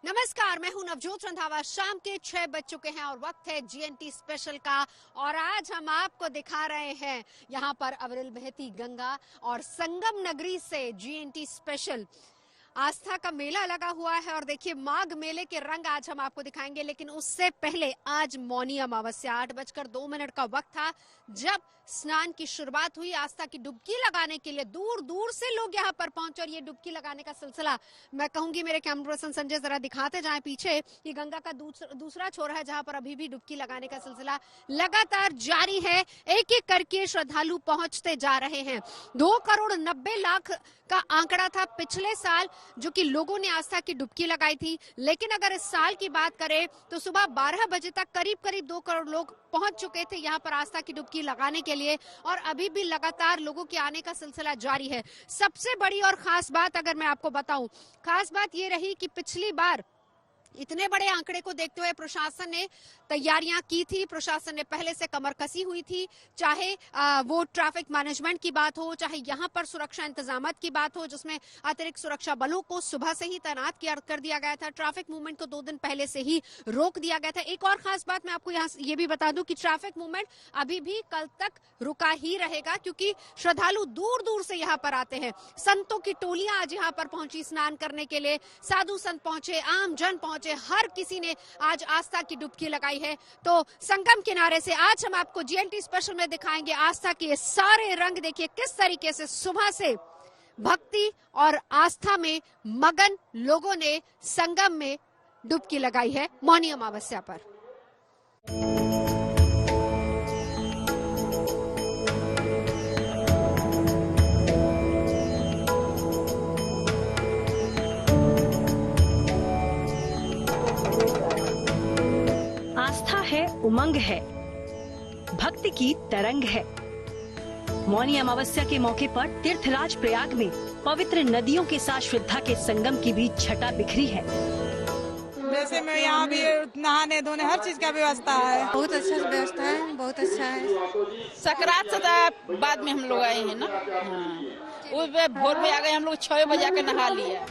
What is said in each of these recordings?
नमस्कार, मैं हूं नवजोत रंधावा। शाम के 6 बज चुके हैं और वक्त है जीएनटी स्पेशल का। और आज हम आपको दिखा रहे हैं यहां पर अविरल बहती गंगा और संगम नगरी से जीएनटी स्पेशल आस्था का मेला लगा हुआ है। और देखिए, माघ मेले के रंग आज हम आपको दिखाएंगे, लेकिन उससे पहले आज मौनी अमावस्या 8:02 का वक्त था जब स्नान की शुरुआत हुई। आस्था की डुबकी लगाने के लिए दूर दूर से लोग यहाँ पर पहुंचे और ये डुबकी लगाने का सिलसिला, मैं कहूंगी मेरे कैमरा पर्सन संजय जरा दिखाते जाएं पीछे, ये गंगा का दूसरा छोर है जहां पर अभी भी डुबकी लगाने का सिलसिला लगातार जारी है। एक एक करके श्रद्धालु पहुंचते जा रहे हैं। 2,90,00,000 का आंकड़ा था पिछले साल जो कि लोगों ने आस्था की डुबकी लगाई थी, लेकिन अगर इस साल की बात करें तो सुबह 12 बजे तक करीब 2 करोड़ लोग पहुंच चुके थे यहां पर आस्था की डुबकी लगाने के लिए। और अभी भी लगातार लोगों के आने का सिलसिला जारी है। सबसे बड़ी और खास बात अगर मैं आपको बताऊं, खास बात ये रही कि पिछली बार इतने बड़े आंकड़े को देखते हुए प्रशासन ने तैयारियां की थी। प्रशासन ने पहले से कमर कसी हुई थी, चाहे वो ट्रैफिक मैनेजमेंट की बात हो, चाहे यहां पर सुरक्षा इंतजामात की बात हो, जिसमें अतिरिक्त सुरक्षा बलों को सुबह से ही तैनात कर दिया गया था। ट्रैफिक मूवमेंट को 2 दिन पहले से ही रोक दिया गया था। एक और खास बात मैं आपको यहाँ ये भी बता दूं कि ट्रैफिक मूवमेंट अभी भी कल तक रुका ही रहेगा, क्योंकि श्रद्धालु दूर दूर से यहाँ पर आते हैं। संतों की टोलियां आज यहाँ पर पहुंची स्नान करने के लिए, साधु संत पहुंचे, आम जन पहुंचे, हर किसी ने आज आस्था की डुबकी लगाई है। तो संगम किनारे से आज हम आपको जीएनटी स्पेशल में दिखाएंगे आस्था के सारे रंग। देखिए किस तरीके से सुबह से भक्ति और आस्था में मगन लोगों ने संगम में डुबकी लगाई है मौनी अमावस्या पर। आस्था है, उमंग है, भक्ति की तरंग है। मौनी अमावस्या के मौके पर तीर्थराज प्रयाग में पवित्र नदियों के साथ श्रद्धा के संगम की भी छटा बिखरी है। वैसे में यहाँ भी नहाने धोने हर चीज का व्यवस्था है। बहुत अच्छा व्यवस्था है, बहुत अच्छा है। सकरात से बाद में हम लोग आए हैं ना, उस भोर में आ गए हम लोग, 6 बजे आके नहा लिया।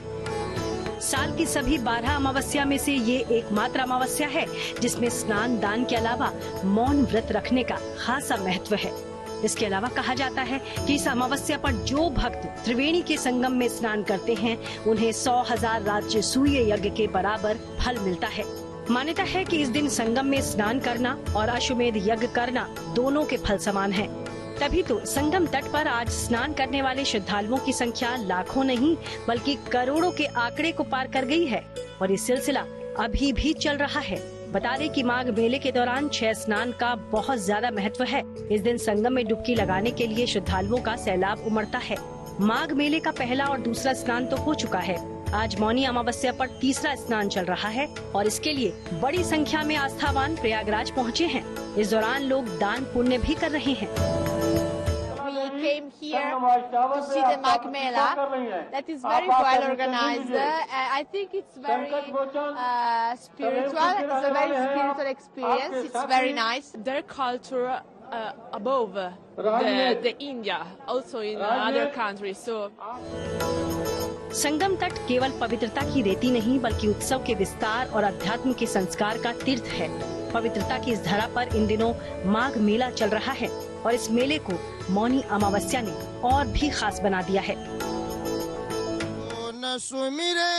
साल की सभी 12 अमावस्या में से ये एकमात्र अमावस्या है जिसमें स्नान दान के अलावा मौन व्रत रखने का खासा महत्व है। इसके अलावा कहा जाता है कि इस अमावस्या पर जो भक्त त्रिवेणी के संगम में स्नान करते हैं उन्हें 100,000 राजसूय यज्ञ के बराबर फल मिलता है। मान्यता है कि इस दिन संगम में स्नान करना और अश्वमेध यज्ञ करना दोनों के फल समान है। तभी तो संगम तट पर आज स्नान करने वाले श्रद्धालुओं की संख्या लाखों नहीं बल्कि करोड़ों के आंकड़े को पार कर गई है और ये सिलसिला अभी भी चल रहा है। बता दें कि माघ मेले के दौरान 6 स्नान का बहुत ज्यादा महत्व है। इस दिन संगम में डुबकी लगाने के लिए श्रद्धालुओं का सैलाब उमड़ता है। माघ मेले का पहला और दूसरा स्नान तो हो चुका है। आज मौनी अमावस्या पर तीसरा स्नान चल रहा है और इसके लिए बड़ी संख्या में आस्थावान प्रयागराज पहुँचे हैं। इस दौरान लोग दान पुण्य भी कर रहे हैं। Came here to see the Magh Mela. That is very well organized. I think it's very spiritual. It's a very spiritual experience. It's very nice. Their culture above the India, also in other countries. So. संगम तट केवल पवित्रता की रेती नहीं बल्कि उत्सव के विस्तार और अध्यात्म के संस्कार का तीर्थ है। पवित्रता की इस धरा पर इन दिनों माघ मेला चल रहा है और इस मेले को मौनी अमावस्या ने और भी खास बना दिया है। न सुमिरे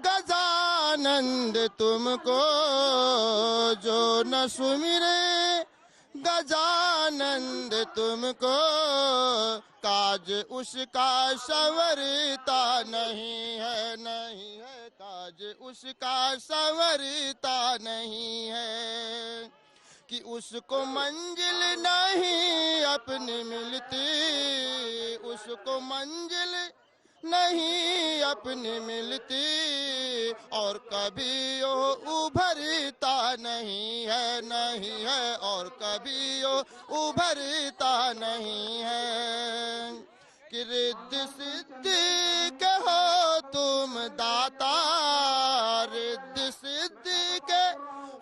गजानंद तुमको, जो न सुमिरे गजानंद तुमको, काज उसका संवरता नहीं है, नहीं है काज उसका संवरता नहीं है, कि उसको मंजिल नहीं अपनी मिलती, उसको मंजिल नहीं अपनी मिलती, और कभी वो उभरता नहीं है, नहीं है, और कभी वो उभरता नहीं है, कि रिद्धि सिद्धि के हो तुम दाता, रिद्धि सिद्धि के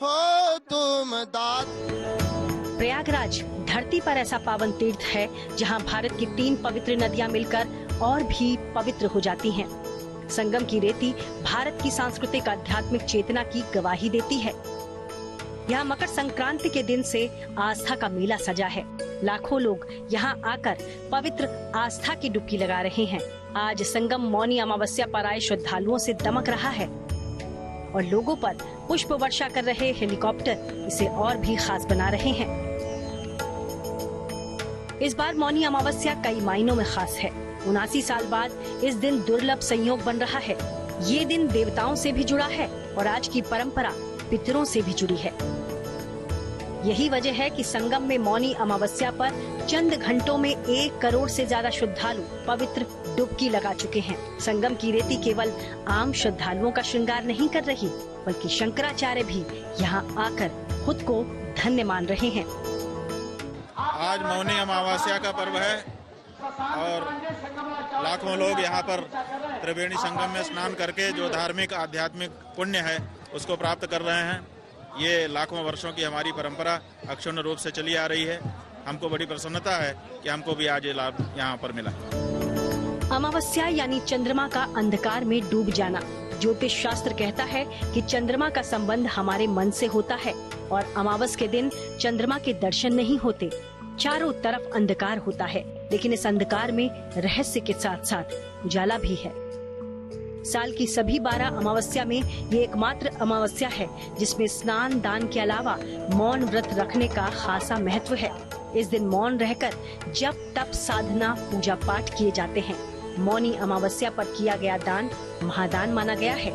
हो तुम दाता। प्रयागराज धरती पर ऐसा पावन तीर्थ है जहां भारत की 3 पवित्र नदियां मिलकर और भी पवित्र हो जाती हैं। संगम की रेती भारत की सांस्कृतिक आध्यात्मिक चेतना की गवाही देती है। यहाँ मकर संक्रांति के दिन से आस्था का मेला सजा है। लाखों लोग यहाँ आकर पवित्र आस्था की डुबकी लगा रहे हैं। आज संगम मौनी अमावस्या पर आए श्रद्धालुओं से दमक रहा है और लोगों पर पुष्प वर्षा कर रहे हेलीकॉप्टर इसे और भी खास बना रहे हैं। इस बार मौनी अमावस्या कई मायनों में खास है। 79 साल बाद इस दिन दुर्लभ संयोग बन रहा है। ये दिन देवताओं से भी जुड़ा है और आज की परंपरा पितरों से भी जुड़ी है। यही वजह है कि संगम में मौनी अमावस्या पर चंद घंटों में 1 करोड़ से ज्यादा श्रद्धालु पवित्र डुबकी लगा चुके हैं। संगम की रेती केवल आम श्रद्धालुओं का श्रृंगार नहीं कर रही, बल्कि शंकराचार्य भी यहाँ आकर खुद को धन्य मान रहे हैं। आज मौनी अमावस्या का पर्व है और लाखों लोग यहाँ पर त्रिवेणी संगम में स्नान करके जो धार्मिक आध्यात्मिक पुण्य है उसको प्राप्त कर रहे हैं। ये लाखों वर्षों की हमारी परंपरा अक्षुण्ण रूप से चली आ रही है। हमको बड़ी प्रसन्नता है कि हमको भी आज ये लाभ यहाँ पर मिला। अमावस्या यानी चंद्रमा का अंधकार में डूब जाना। ज्योतिष शास्त्र कहता है कि चंद्रमा का संबंध हमारे मन से होता है और अमावस के दिन चंद्रमा के दर्शन नहीं होते। चारों तरफ अंधकार होता है, लेकिन इस अंधकार में रहस्य के साथ साथ उजाला भी है। साल की सभी 12 अमावस्या में ये एकमात्र अमावस्या है जिसमें स्नान दान के अलावा मौन व्रत रखने का खासा महत्व है। इस दिन मौन रहकर जप तप साधना पूजा पाठ किए जाते हैं। मौनी अमावस्या पर किया गया दान महादान माना गया है।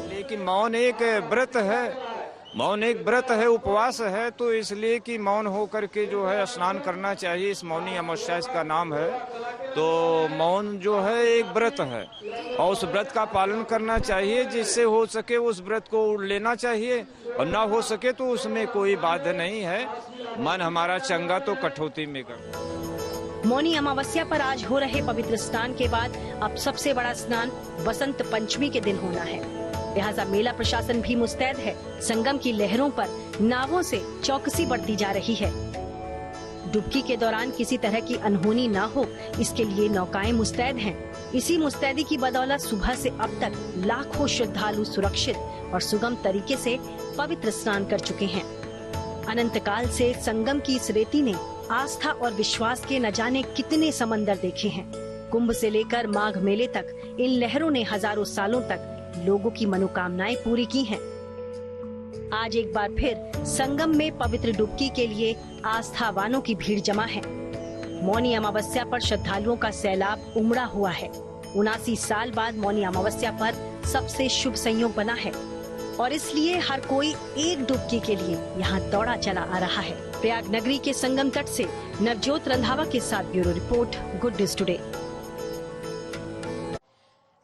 लेकिन मौन एक व्रत है, मौन एक व्रत है, उपवास है, तो इसलिए कि मौन होकर के जो है स्नान करना चाहिए। इस मौनी अमावस्या इसका नाम है। तो मौन जो है एक व्रत है और उस व्रत का पालन करना चाहिए। जिससे हो सके उस व्रत को लेना चाहिए और ना हो सके तो उसमें कोई बाधा नहीं है। मन हमारा चंगा तो कठौती में कर। मौनी अमावस्या पर आज हो रहे पवित्र स्नान के बाद अब सबसे बड़ा स्नान बसंत पंचमी के दिन होना है। लिहाजा मेला प्रशासन भी मुस्तैद है। संगम की लहरों पर नावों से चौकसी बढ़ती जा रही है। डुबकी के दौरान किसी तरह की अनहोनी ना हो, इसके लिए नौकाएं मुस्तैद हैं। इसी मुस्तैदी की बदौलत सुबह से अब तक लाखों श्रद्धालु सुरक्षित और सुगम तरीके से पवित्र स्नान कर चुके हैं। अनंत काल से संगम की इस रेती ने आस्था और विश्वास के न जाने कितने समंदर देखे हैं। कुंभ से लेकर माघ मेले तक इन लहरों ने हजारों सालों तक लोगों की मनोकामनाएं पूरी की हैं। आज एक बार फिर संगम में पवित्र डुबकी के लिए आस्थावानों की भीड़ जमा है। मौनी अमावस्या पर श्रद्धालुओं का सैलाब उमड़ा हुआ है। 79 साल बाद मौनी अमावस्या पर सबसे शुभ संयोग बना है और इसलिए हर कोई एक डुबकी के लिए यहाँ दौड़ा चला आ रहा है। प्रयाग नगरी के संगम तट से नवजोत रंधावा के साथ bureau report, good news today.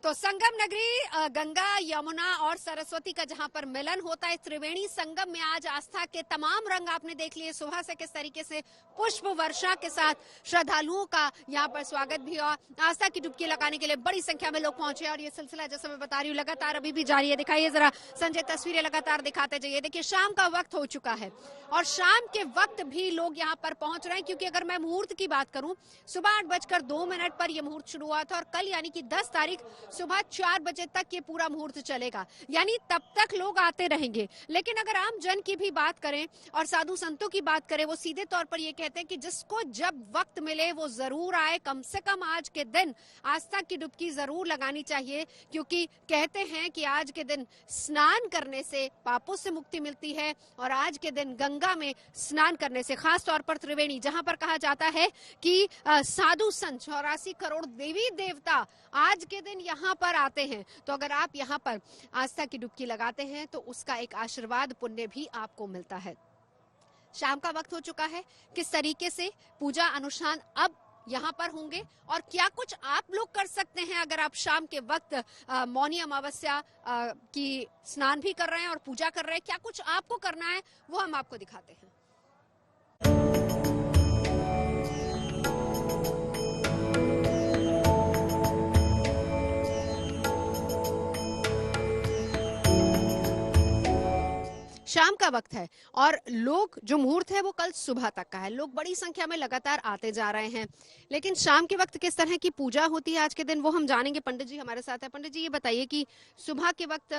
तो संगम नगरी गंगा यमुना और सरस्वती का जहां पर मिलन होता है, त्रिवेणी संगम में आज आस्था के तमाम रंग आपने देख लिए। सुबह से किस तरीके से पुष्प वर्षा के साथ श्रद्धालुओं का यहां पर स्वागत भी और आस्था की डुबकी लगाने के लिए बड़ी संख्या में लोग पहुंचे और ये सिलसिला जैसे मैं बता रही हूँ लगातार अभी भी जारी है। दिखाइए जरा संजय, तस्वीरें लगातार दिखाते जाइए। देखिए शाम का वक्त हो चुका है और शाम के वक्त भी लोग यहाँ पर पहुंच रहे हैं, क्योंकि अगर मैं मुहूर्त की बात करूं सुबह 8:02 पर यह मुहूर्त शुरू हुआ था और कल यानी कि 10 तारीख सुबह 4 बजे तक ये पूरा मुहूर्त चलेगा, यानी तब तक लोग आते रहेंगे। लेकिन अगर आम जन की भी बात करें और साधु संतों की बात करें, वो सीधे तौर पर ये कहते हैं कि जिसको जब वक्त मिले वो जरूर आए। कम से कम आज के दिन आस्था की डुबकी जरूर लगानी चाहिए, क्योंकि कहते हैं कि आज के दिन स्नान करने से पापों से मुक्ति मिलती है और आज के दिन गंगा में स्नान करने से, खास तौर पर त्रिवेणी जहां पर कहा जाता है कि साधु संत 84 करोड़ देवी देवता आज के दिन यहाँ पर आते हैं। तो अगर आप यहाँ पर आस्था की डुबकी लगाते हैं तो उसका एक आशीर्वाद पुण्य भी आपको मिलता है। शाम का वक्त हो चुका है। किस तरीके से पूजा अनुष्ठान अब यहाँ पर होंगे और क्या कुछ आप लोग कर सकते हैं अगर आप शाम के वक्त मौनी अमावस्या की स्नान भी कर रहे हैं और पूजा कर रहे हैं, क्या कुछ आपको करना है वो हम आपको दिखाते हैं। शाम का वक्त है और लोग जो मुहूर्त है वो कल सुबह तक का है। लोग बड़ी संख्या में लगातार आते जा रहे हैं, लेकिन शाम के वक्त किस तरह की पूजा होती है आज के दिन वो हम जानेंगे। पंडित जी हमारे साथ है। पंडित जी ये बताइए कि सुबह के वक्त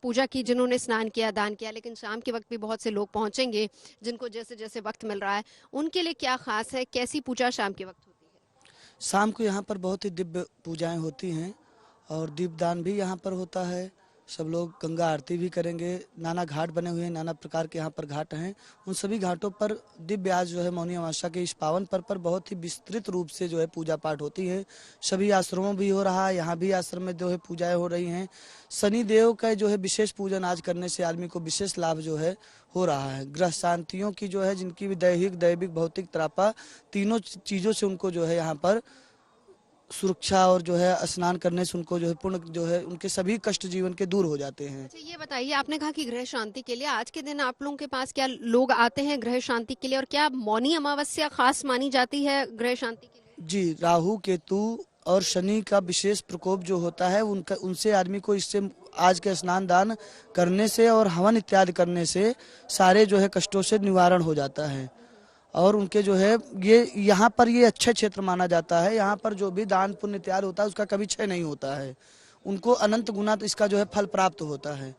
पूजा की जिन्होंने स्नान किया, दान किया, लेकिन शाम के वक्त भी बहुत से लोग पहुंचेंगे जिनको जैसे जैसे वक्त मिल रहा है, उनके लिए क्या खास है, कैसी पूजा शाम के वक्त होती है? शाम को यहाँ पर बहुत ही दिव्य पूजाएं होती हैं और दीपदान भी यहाँ पर होता है। सब लोग गंगा आरती भी करेंगे। नाना घाट बने हुए हैं, नाना प्रकार के यहाँ पर घाट हैं। उन सभी घाटों पर दिव्य आज जो है मौनी अमावस्या के इस पावन पर्व पर बहुत ही विस्तृत रूप से जो है पूजा पाठ होती है। सभी आश्रमों भी हो रहा है, यहाँ भी आश्रम में जो है पूजाएं हो रही हैं। शनि देव का जो है विशेष पूजन आज करने से आदमी को विशेष लाभ जो है हो रहा है। ग्रह शांतियों की जो है, जिनकी भी दैहिक, दैविक, भौतिक, त्रापा तीनों चीजों से उनको जो है यहाँ पर सुरक्षा और जो है स्नान करने से उनको जो है पूर्ण जो है उनके सभी कष्ट जीवन के दूर हो जाते हैं। अच्छा ये बताइए, आपने कहा कि ग्रह शांति के लिए आज के दिन आप लोगों के पास क्या लोग आते हैं ग्रह शांति के लिए, और क्या मौनी अमावस्या खास मानी जाती है ग्रह शांति के लिए? जी, राहु, केतु और शनि का विशेष प्रकोप जो होता है उनसे आदमी को इससे आज के स्नान दान करने से और हवन इत्यादि करने से सारे जो है कष्टों से निवारण हो जाता है। और उनके जो है ये यहाँ पर ये अच्छा क्षेत्र माना जाता है। यहाँ पर जो भी दान पुण्य इत्यादि होता है उसका कभी क्षय नहीं होता है। उनको अनंत गुना इसका जो है फल प्राप्त होता है।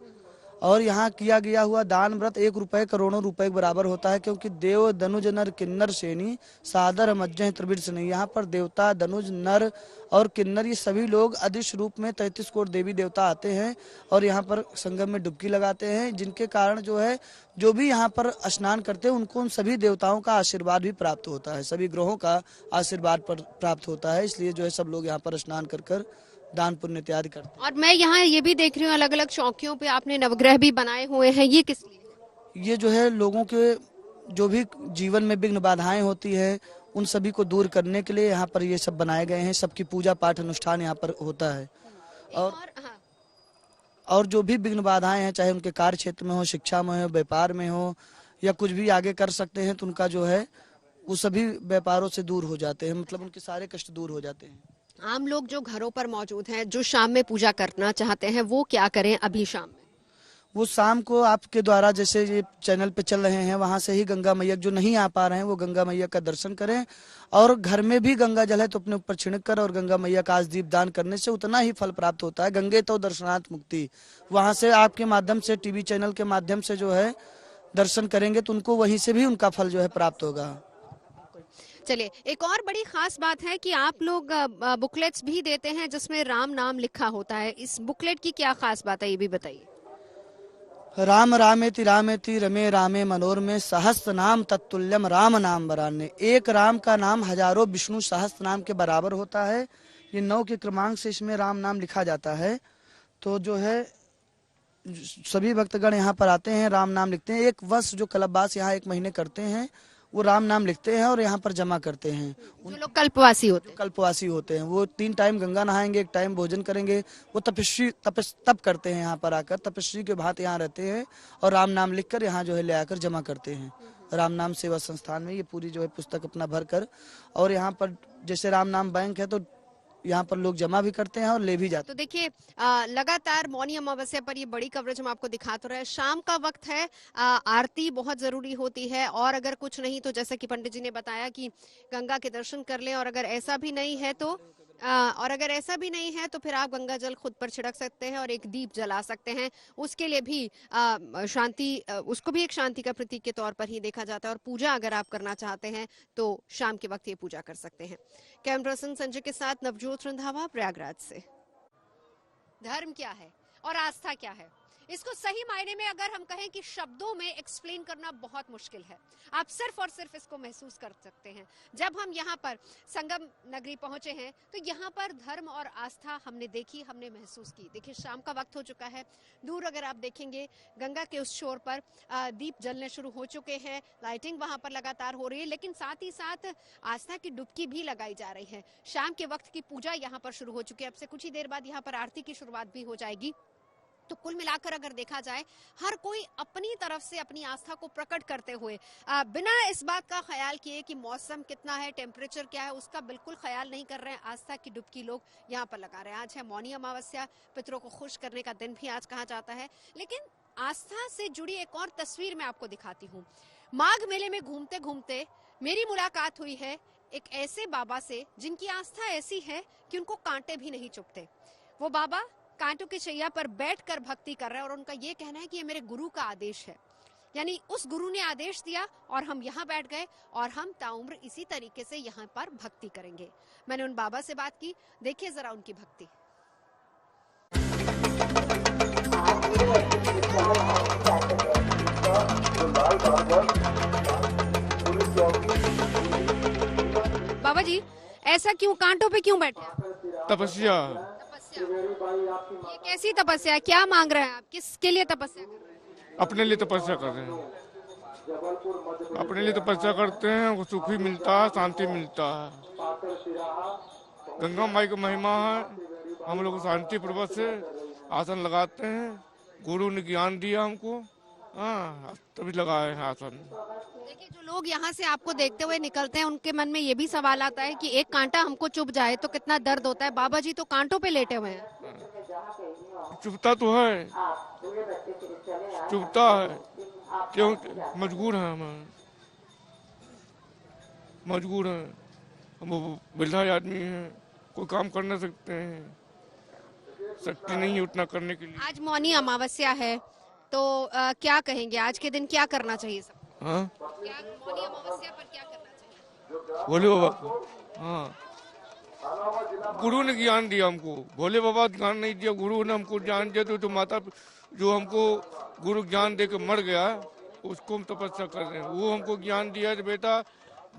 और यहाँ किया गया हुआ दान व्रत 1 रुपए करोड़ों रुपए के बराबर होता है, क्योंकि देव धनुज नर किन्नर सेनी सादर मज्जह त्रिविध से नहीं। यहाँ पर देवता, धनुज, नर और किन्नर ये सभी लोग अदृश्य रूप में 33 करोड़ देवी देवता आते हैं और यहाँ पर संगम में डुबकी लगाते हैं, जिनके कारण जो है जो भी यहाँ पर स्नान करते हैं उनको उन सभी देवताओं का आशीर्वाद भी प्राप्त होता है, सभी ग्रहों का आशीर्वाद प्राप्त होता है। इसलिए जो है सब लोग यहाँ पर स्नान कर दान पुण्य इत्यादि करते हैं। और मैं यहाँ ये भी देख रही हूँ अलग अलग चौकियों पे आपने नवग्रह भी बनाए हुए हैं, ये किस लिए? ये जो है लोगों के जो भी जीवन में विघ्न बाधाएं होती है उन सभी को दूर करने के लिए यहाँ पर ये सब बनाए गए हैं। सबकी पूजा पाठ अनुष्ठान यहाँ पर होता है। और जो भी विघ्न बाधाएं हैं, चाहे उनके कार्य क्षेत्र में हो, शिक्षा में हो, व्यापार में हो, या कुछ भी आगे कर सकते हैं तो उनका जो है वो सभी व्यापारों से दूर हो जाते हैं, मतलब उनके सारे कष्ट दूर हो जाते हैं। आम लोग जो घरों पर मौजूद हैं, जो शाम में पूजा करना चाहते हैं, वो क्या करें अभी शाम में? वो शाम को आपके द्वारा जैसे ये चैनल पे चल रहे हैं वहां से ही गंगा मैया, जो नहीं आ पा रहे हैं वो गंगा मैया का दर्शन करें। और घर में भी गंगा जल है तो अपने ऊपर छिड़क कर और गंगा मैया का आज दीप दान करने से उतना ही फल प्राप्त होता है। गंगे तो दर्शनार्थ मुक्ति। वहां से आपके माध्यम से, टीवी चैनल के माध्यम से जो है दर्शन करेंगे तो उनको वहीं से भी उनका फल जो है प्राप्त होगा। चलिए, एक और बड़ी खास बात है कि आप लोग बुकलेट्स भी देते हैं जिसमें राम नाम लिखा होता है। इस बुकलेट की क्या खास बात है, ये भी बताइए। राम रामेति रामेति रमे रामे मनोरमे सहस्त्र नाम तत्तुल्यम राम नाम वरान्य। एक राम का नाम हजारों विष्णु सहस्त्र नाम के बराबर होता है। ये 9 के क्रमांक से इसमें राम नाम लिखा जाता है। तो जो है सभी भक्तगण यहाँ पर आते हैं, राम नाम लिखते हैं। एक वर्ष जो कल्पवास यहाँ 1 महीने करते हैं वो राम नाम लिखते हैं और यहाँ पर जमा करते हैं। जो लोग कल्पवासी होते हैं वो 3 टाइम गंगा नहाएंगे, 1 टाइम भोजन करेंगे। वो तप करते हैं, यहाँ पर आकर तपस्वी के भांति यहाँ रहते हैं और राम नाम लिखकर यहाँ जो है ले आकर जमा करते हैं। राम नाम सेवा संस्थान में ये पूरी जो है पुस्तक अपना भर कर, और यहाँ पर जैसे राम नाम बैंक है तो यहाँ पर लोग जमा भी करते हैं और ले भी जाते हैं। तो देखिए, लगातार मौनी अमावस्या पर ये बड़ी कवरेज हम आपको दिखा तो रहे। शाम का वक्त है, आरती बहुत जरूरी होती है, और अगर कुछ नहीं तो जैसा कि पंडित जी ने बताया कि गंगा के दर्शन कर लें, और अगर ऐसा भी नहीं है तो फिर आप गंगा जल खुद पर छिड़क सकते हैं और एक दीप जला सकते हैं। उसके लिए भी शांति, उसको भी एक शांति का प्रतीक के तौर पर ही देखा जाता है। और पूजा अगर आप करना चाहते हैं तो शाम के वक्त ये पूजा कर सकते हैं। कैमरा पर्सन संजय के साथ नवजोत रंधावा, प्रयागराज से। धर्म क्या है और आस्था क्या है, इसको सही मायने में अगर हम कहें कि शब्दों में एक्सप्लेन करना बहुत मुश्किल है। आप सिर्फ और सिर्फ इसको महसूस कर सकते हैं। जब हम यहाँ पर संगम नगरी पहुंचे हैं तो यहाँ पर धर्म और आस्था हमने देखी, हमने महसूस की। देखिए, शाम का वक्त हो चुका है। दूर अगर आप देखेंगे गंगा के उस छोर पर दीप जलने शुरू हो चुके हैं, लाइटिंग वहां पर लगातार हो रही है, लेकिन साथ ही साथ आस्था की डुबकी भी लगाई जा रही है। शाम के वक्त की पूजा यहाँ पर शुरू हो चुकी है। अब से कुछ ही देर बाद यहाँ पर आरती की शुरुआत भी हो जाएगी। तो कुल मिलाकर अगर देखा जाए, हर कोई अपनी तरफ से अपनी आस्था को प्रकट करते हुए बिना इस बात का ख्याल किए कि मौसम कितना है, टेम्परेचर क्या है, उसका बिल्कुल ख्याल नहीं कर रहे हैं। आस्था की डुबकी लोग यहाँ पर लगा रहे हैं। आज है मौनी अमावस्या, पितरों को खुश करने का दिन भी आज कहा जाता है। लेकिन आस्था से जुड़ी एक और तस्वीर मैं आपको दिखाती हूँ। माघ मेले में घूमते घूमते मेरी मुलाकात हुई है एक ऐसे बाबा से जिनकी आस्था ऐसी है कि उनको कांटे भी नहीं चुभते। वो बाबा कांटों की शैया पर बैठकर भक्ति कर रहे हैं और उनका ये कहना है कि ये मेरे गुरु का आदेश है, यानी उस गुरु ने आदेश दिया और हम यहाँ बैठ गए और हम ताउम्र इसी तरीके से यहाँ पर भक्ति करेंगे। मैंने उन बाबा से बात की, देखिए जरा उनकी भक्ति। बाबा जी, ऐसा क्यों, कांटों पे क्यों बैठे? तपस्या। ये कैसी तपस्या है? क्या मांग रहे हैं आप? किसके लिए तपस्या कर रहे हैं? अपने लिए तपस्या कर रहे हैं, अपने लिए तपस्या करते हैं, वो सुख भी मिलता है, शांति मिलता है। गंगा माई की महिमा है, हम लोग शांति पूर्वक से आसन लगाते हैं। गुरु ने ज्ञान दिया हमको, हाँ, तभी लगाए हैं आसन। देखिए, जो लोग यहाँ से आपको देखते हुए निकलते हैं उनके मन में ये भी सवाल आता है कि एक कांटा हमको चुभ जाए तो कितना दर्द होता है। बाबा जी तो कांटों पे लेटे हुए हैं। चुभता तो है, चुभता है, क्यों? मजबूर हैं हम, मजबूर हैं हम, वृद्धा आदमी हैं, कोई काम कर नहीं सकते हैं, शक्ति नहीं है उतना करने के लिए। आज मौनी अमावस्या है तो क्या कहेंगे, आज के दिन क्या करना चाहिए सब? हाँ, क्या मौनी अमावस्या पर क्या करना चाहिए? भोले बाबा को, हाँ, गुरु ने ज्ञान दिया हमको, भोले बाबा ज्ञान नहीं दिया, गुरु ने हमको ज्ञान दिया। तो माता जो हमको गुरु ज्ञान दे के मर गया, उसको हम तपस्या कर रहे हैं। वो हमको ज्ञान दिया कि बेटा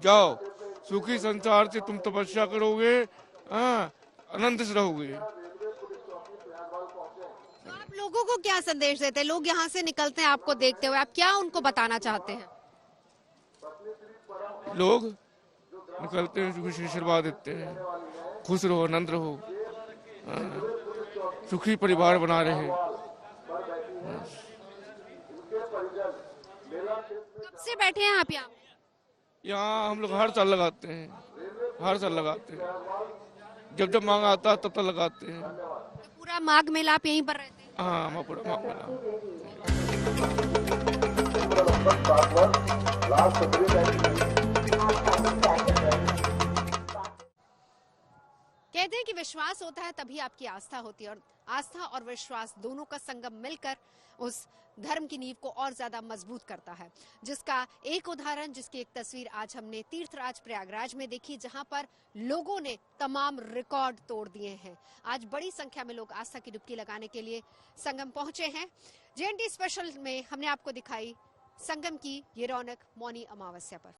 जाओ, सुखी संसार से तुम तपस्या करोगे, हाँ, आनंद से रहोगे। तो आप लोगों को क्या संदेश देते हैं? लोग यहाँ से निकलते हैं आपको देखते हुए, आप क्या उनको बताना चाहते हैं? लोग निकलते हैं, आशीर्वाद देते हैं, खुश रहो, आनंद रहो, सुखी परिवार बना रहे। कब से बैठे हैं आप यहाँ? यहाँ हम लोग हर साल लगाते हैं, हर साल लगाते हैं, जब जब मांग आता है तब तक लगाते हैं। तो पूरा माघ मेला आप यहीं पर रहते हैं? हाँ, पूरा माघ मेला। कहते हैं कि विश्वास होता है तभी आपकी आस्था होती है, और आस्था और विश्वास दोनों का संगम मिलकर उस धर्म की नींव को और ज्यादा मजबूत करता है। जिसका एक उदाहरण, जिसकी एक तस्वीर आज हमने तीर्थराज प्रयागराज में देखी, जहां पर लोगों ने तमाम रिकॉर्ड तोड़ दिए हैं। आज बड़ी संख्या में लोग आस्था की डुबकी लगाने के लिए संगम पहुंचे हैं। JNT स्पेशल में हमने आपको दिखाई संगम की ये रौनक मौनी अमावस्या पर।